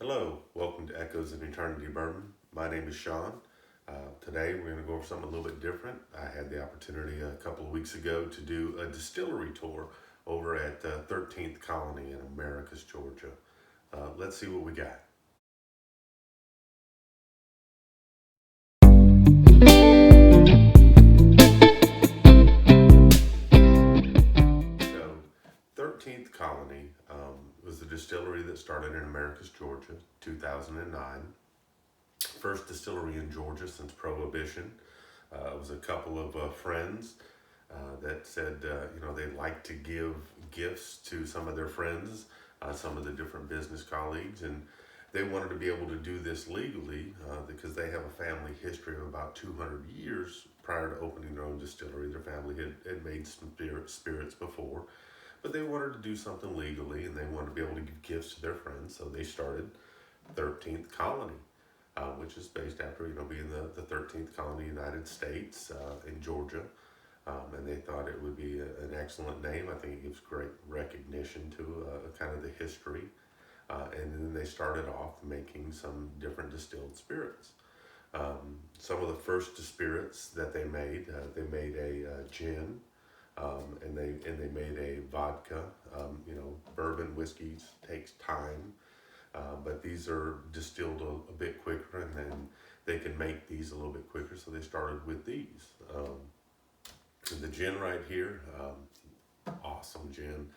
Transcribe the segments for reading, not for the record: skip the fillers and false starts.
Hello, welcome to Echoes of Eternity Bourbon. My name is Sean. Today we're going to go over something a little bit different. I had the opportunity a couple of weeks ago to do a distillery tour over at 13th Colony in Americus, Georgia. Let's see what we got. So, 13th Colony was a distillery that started in Americus, Georgia, 2009. First distillery in Georgia since Prohibition. It was a couple of friends that said, they'd like to give gifts to some of their friends, some of the different business colleagues, and they wanted to be able to do this legally because they have a family history of about 200 years prior to opening their own distillery. Their family had made some spirits before, but they wanted to do something legally and they wanted to be able to give gifts to their friends, so they started 13th Colony. Which is based after being the 13th colony of the United States in Georgia, and they thought it would be an excellent name. I think it gives great recognition to kind of the history, and then they started off making some different distilled spirits. Some of the first spirits that they made a gin, and they made a vodka. Bourbon whiskeys takes time. But these are distilled a bit quicker, and then they can make these a little bit quicker, so they started with these. The gin right here, awesome gin.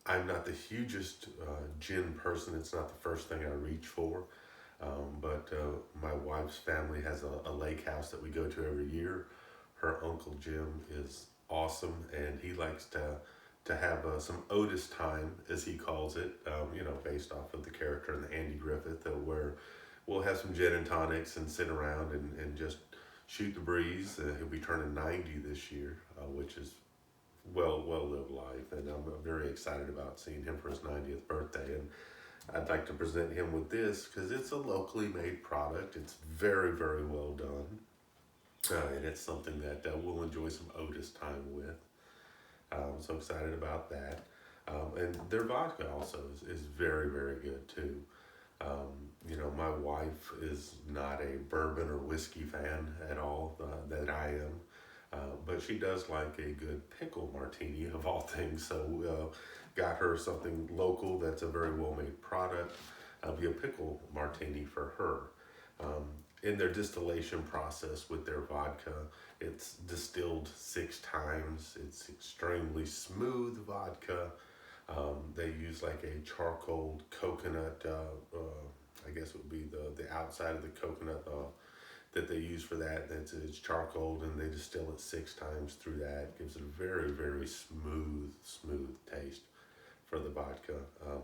I'm not the hugest gin person. It's not the first thing I reach for, but my wife's family has a lake house that we go to every year. Her uncle Jim is awesome, and he likes to have some Otis time, as he calls it, based off of the character in the Andy Griffith, where we'll have some gin and tonics and sit around and just shoot the breeze. He'll be turning 90 this year, which is well lived life, and I'm very excited about seeing him for his 90th birthday. And I'd like to present him with this because it's a locally made product. It's very, very well done, and it's something that we'll enjoy some Otis time with. I'm so excited about that. And their vodka also is very, very good too. My wife is not a bourbon or whiskey fan at all that I am. But she does like a good pickle martini of all things. So got her something local that's a very well made product. Be a pickle martini for her. In their distillation process with their vodka, it's distilled 6 times. It's extremely smooth vodka. They use like a charcoal coconut, I guess it would be the outside of the coconut that they use for that. It's charcoal, and they distill it 6 times through that. It gives it a very, very smooth taste for the vodka.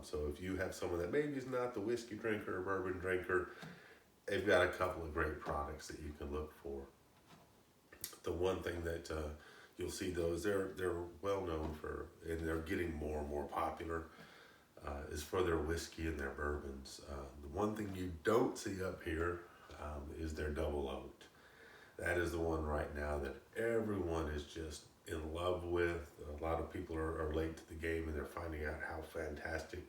So if you have someone that maybe is not the whiskey drinker or bourbon drinker, they've got a couple of great products that you can look for. The one thing that you'll see though is they're well known for, and they're getting more and more popular, is for their whiskey and their bourbons. The one thing you don't see up here is their double oaked. That is the one right now that everyone is just in love with. A lot of people are late to the game, and they're finding out how fantastic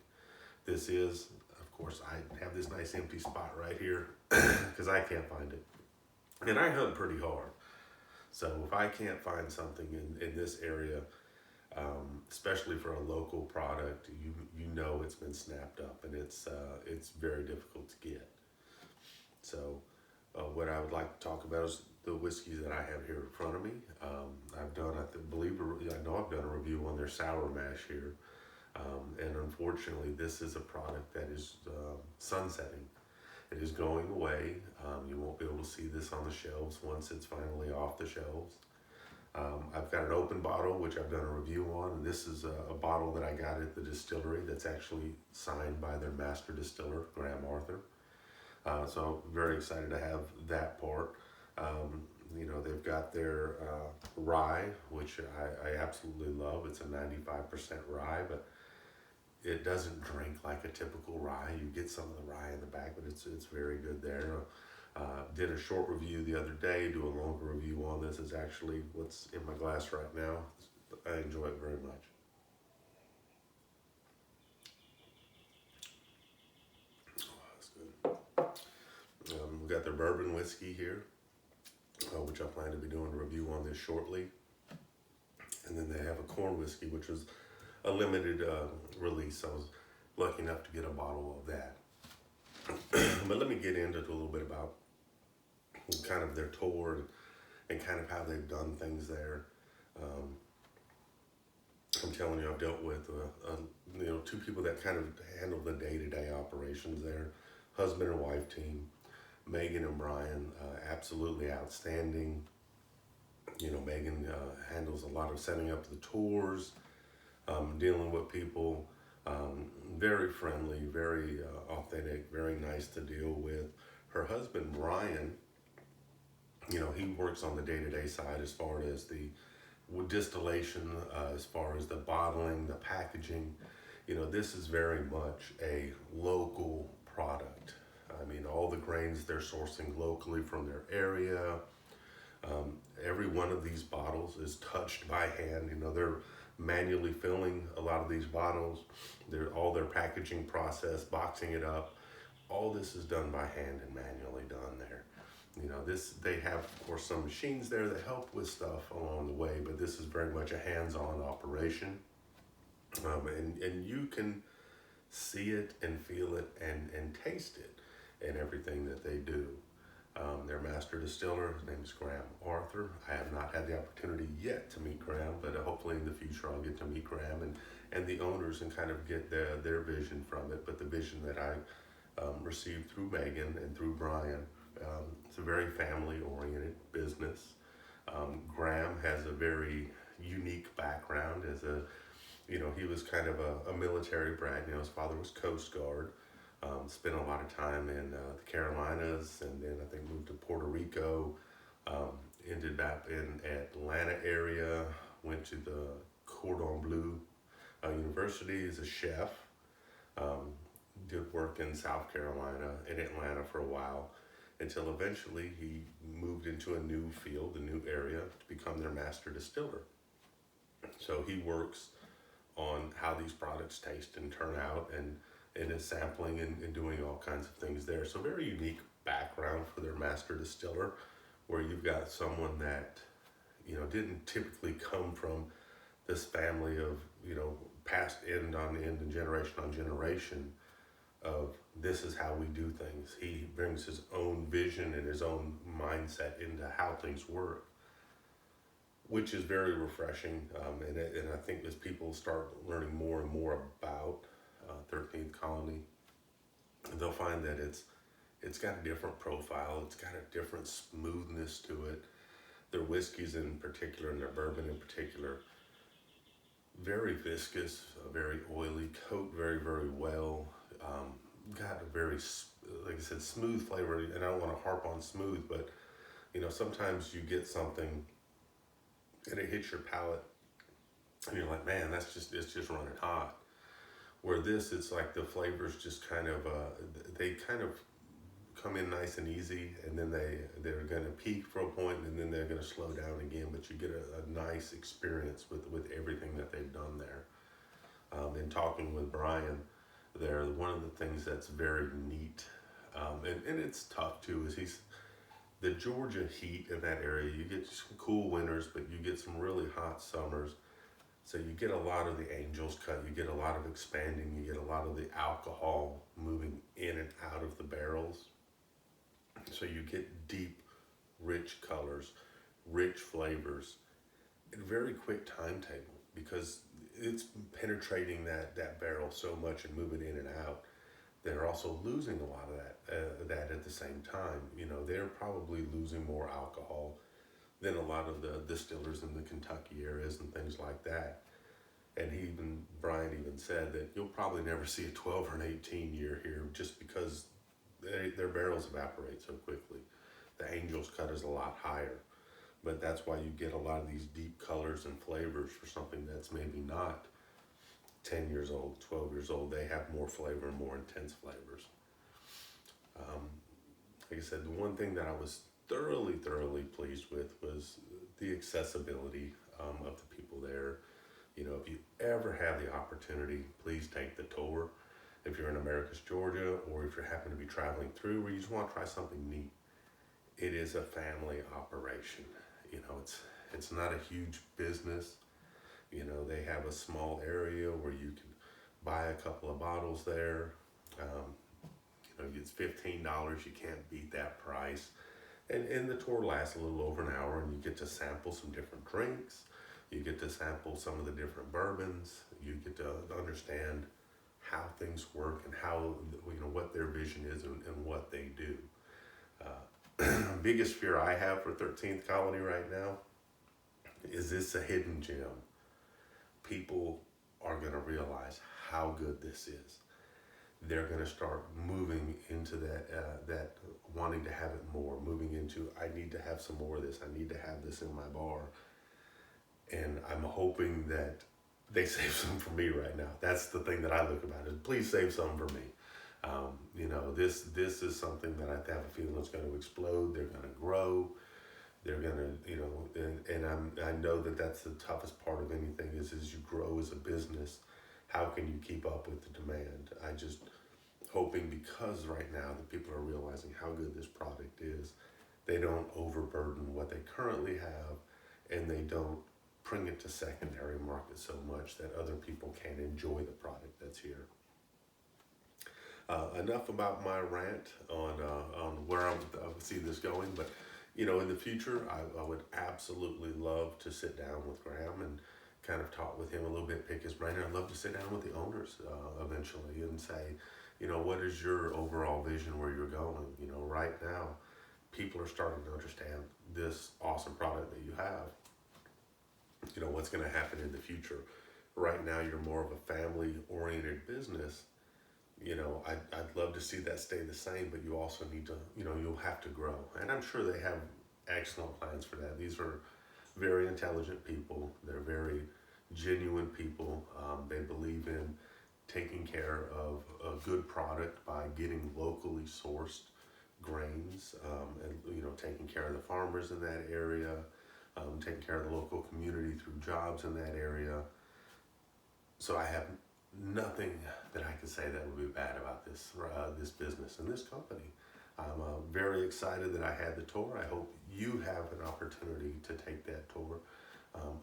this is. Of course, I have this nice empty spot right here because I can't find it. And I hunt pretty hard. So if I can't find something in this area, especially for a local product, you know it's been snapped up, and it's very difficult to get. So what I would like to talk about is the whiskeys that I have here in front of me. I've done, I know I've done a review on their sour mash here. And unfortunately, this is a product that is sunsetting. It is going away. You won't be able to see this on the shelves once it's finally off the shelves. I've got an open bottle, which I've done a review on. And this is a bottle that I got at the distillery that's actually signed by their master distiller, Graham Arthur. So I'm very excited to have that part. They've got their rye, which I absolutely love. It's a 95% rye, but it doesn't drink like a typical rye. You get some of the rye in the back, but it's very good there. Did a short review the other day. Do a longer review on this. Is actually what's in my glass right now. I enjoy it very much. Oh, that's good. We've got their bourbon whiskey here, which I plan to be doing a review on this shortly. And then they have a corn whiskey, which was a limited release. I was lucky enough to get a bottle of that. But let me get into it a little bit about kind of their tour and kind of how they've done things there. I'm telling you, I've dealt with two people that kind of handle the day-to-day operations there. Husband and wife team, Megan and Brian, absolutely outstanding. Megan handles a lot of setting up the tours, dealing with people, very friendly, very authentic, very nice to deal with. Her husband, Brian, he works on the day-to-day side as far as the distillation, as far as the bottling, the packaging. This is very much a local product. I mean, all the grains they're sourcing locally from their area. Every one of these bottles is touched by hand. They're manually filling a lot of these bottles. All their packaging process, boxing it up. All this is done by hand and manually done there. They have, of course, some machines there that help with stuff along the way, but this is very much a hands-on operation. And you can see it and feel it and taste it in everything that they do. Their master distiller, his name is Graham Arthur. I have not had the opportunity yet to meet Graham, but hopefully in the future I'll get to meet Graham and the owners and kind of get their vision from it. But the vision that I received through Megan and through Brian, it's a very family-oriented business. Graham has a very unique background as he was kind of a military brat. His father was Coast Guard. Spent a lot of time in the Carolinas, and then I think moved to Puerto Rico. Ended up in Atlanta area. Went to the Cordon Bleu University as a chef. Did work in South Carolina and Atlanta for a while, until eventually he moved into a new field, a new area, to become their master distiller. So he works on how these products taste and turn out, and is sampling and doing all kinds of things there. So very unique background for their master distiller, where you've got someone that, didn't typically come from this family of, passed end on end and generation on generation of this is how we do things. He brings his own vision and his own mindset into how things work, which is very refreshing. And I think as people start learning more and more about 13th Colony, they'll find that it's got a different profile. It's got a different smoothness to it. Their whiskeys in particular, and their bourbon in particular, very viscous, very oily, coat very, very well. Got a very, like I said, smooth flavor. And I don't want to harp on smooth, but sometimes you get something and it hits your palate, and you're like, man, it's just running hot. Where this, it's like the flavors just kind of, they kind of come in nice and easy, and then they're going to peak for a point, and then they're going to slow down again. But you get a nice experience with everything that they've done there. In talking with Brian there, one of the things that's very neat, and it's tough too, is the Georgia heat in that area. You get some cool winters, but you get some really hot summers. So you get a lot of the angels cut, you get a lot of expanding, you get a lot of the alcohol moving in and out of the barrels. So you get deep, rich colors, rich flavors, in a very quick timetable, because it's penetrating that barrel so much and moving in and out. They're also losing a lot of that at the same time. They're probably losing more alcohol than a lot of the distillers in the Kentucky areas and things like that. And Brian even said that you'll probably never see a 12 or an 18 year here, just because their barrels evaporate so quickly. The Angel's Cut is a lot higher, but that's why you get a lot of these deep colors and flavors for something that's maybe not 10 years old, 12 years old. They have more flavor, more intense flavors. Like I said, the one thing that I was thoroughly pleased with was the accessibility of the people there. If you ever have the opportunity, please take the tour. If you're in Americus, Georgia, or if you happen to be traveling through, or you just want to try something neat, it is a family operation. It's not a huge business. They have a small area where you can buy a couple of bottles there. Um, it's $15. You can't beat that price. And the tour lasts a little over an hour, and you get to sample some different drinks. You get to sample some of the different bourbons. You get to understand how things work and how, what their vision is and what they do. Biggest fear I have for 13th Colony right now is this a hidden gem. People are going to realize how good this is. They're going to start moving into that wanting to have it more, moving into, I need to have some more of this. I need to have this in my bar. And I'm hoping that they save some for me right now. That's the thing that I look about is please save some for me. This is something that I have a feeling is going to explode. They're going to grow. They're going to, and I know that that's the toughest part of anything is you grow as a business. How can you keep up with the demand? I just hoping because right now the people are realizing how good this product is, they don't overburden what they currently have, and they don't bring it to secondary market so much that other people can't enjoy the product that's here. Enough about my rant on where I see this going, but in the future, I would absolutely love to sit down with Graham and kind of talk with him a little bit, pick his brain. I'd love to sit down with the owners eventually and say, what is your overall vision where you're going? Right now, people are starting to understand this awesome product that you have. What's going to happen in the future. Right now, you're more of a family-oriented business. I'd love to see that stay the same, but you also need to, you'll have to grow. And I'm sure they have excellent plans for that. These are very intelligent people. They're very genuine people. They believe in taking care of a good product by getting locally sourced grains, and taking care of the farmers in that area, taking care of the local community through jobs in that area. So I have nothing that I can say that would be bad about this business and this company. I'm very excited that I had the tour. I hope you have an opportunity to take that tour.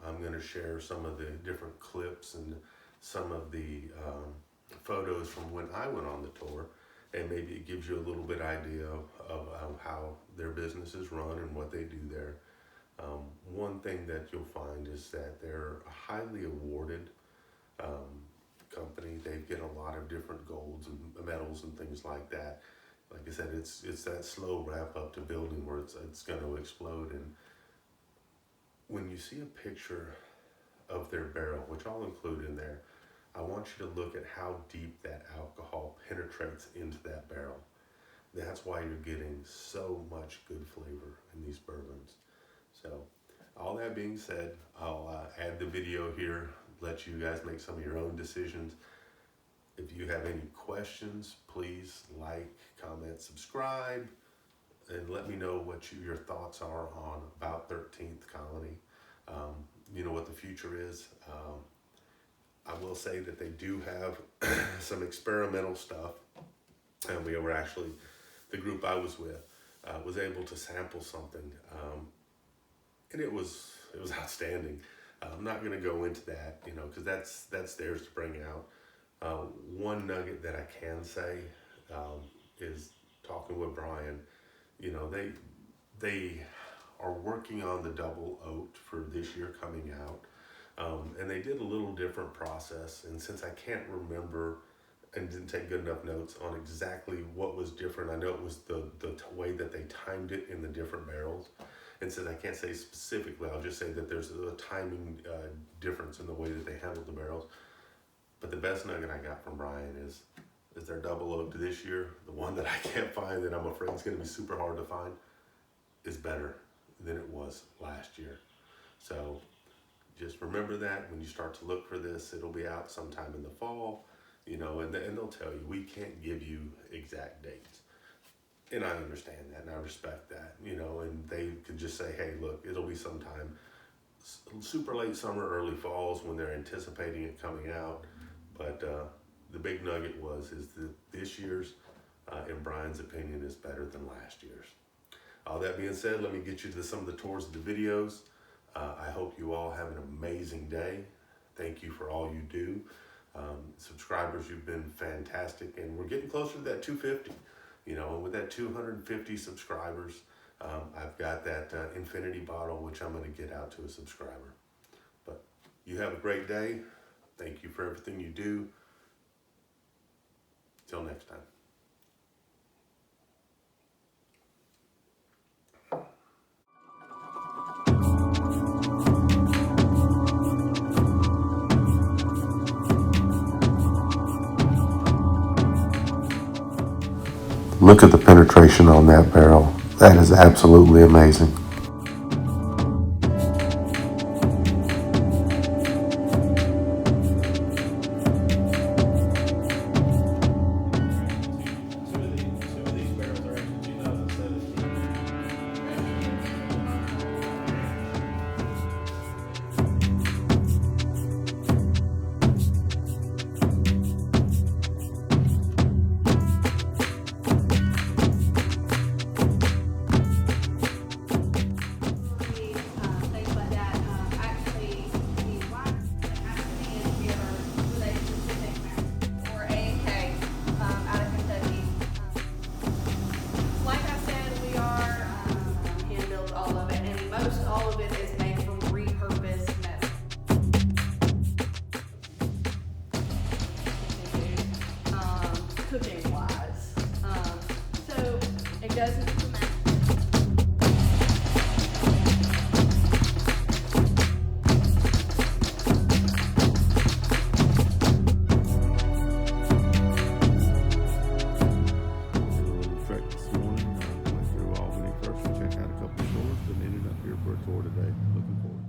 I'm going to share some of the different clips and some of the photos from when I went on the tour, and maybe it gives you a little bit idea of how their business is run and what they do there. One thing that you'll find is that they're a highly awarded company. They get a lot of different golds and medals and things like that. Like I said, it's that slow ramp up to building where it's going to explode. And when you see a picture of their barrel, which I'll include in there, I want you to look at how deep that alcohol penetrates into that barrel. That's why you're getting so much good flavor in these bourbons. So all that being said, I'll add the video here, let you guys make some of your own decisions. If you have any questions, please like, comment, subscribe, and let me know what your thoughts are on about 13th Colony. What the future is. I will say that they do have some experimental stuff, and we were actually, the group I was with was able to sample something, and it was outstanding. I'm not going to go into that, because that's theirs to bring out. One nugget that I can say is talking with Brian. They are working on the double oaked for this year coming out, and they did a little different process. And since I can't remember and didn't take good enough notes on exactly what was different, I know it was the way that they timed it in the different barrels. And since I can't say specifically, I'll just say that there's a timing difference in the way that they handled the barrels. But the best nugget I got from Brian is their double oaked this year. The one that I can't find, that I'm afraid is going to be super hard to find, is better than it was last year. So just remember that when you start to look for this. It'll be out sometime in the fall, and they'll tell you. We can't give you exact dates. And I understand that, and I respect that, and they could just say, hey, look, it'll be sometime super late summer, early falls when they're anticipating it coming out. But the big nugget is that this year's, in Brian's opinion, is better than last year's. All that being said, let me get you to some of the tours of the videos. I hope you all have an amazing day. Thank you for all you do. Subscribers, you've been fantastic, and we're getting closer to that 250. You know, with that 250 subscribers, I've got that infinity bottle, which I'm going to get out to a subscriber. But you have a great day. Thank you for everything you do. Till next time. Look at the penetration on that barrel. That is absolutely amazing. All of it is made from repurposed metal. Cooking wise. So it goes into the mouth. Went through Albany first to check out a couple of stores, but ended up here for a tour today. Looking forward.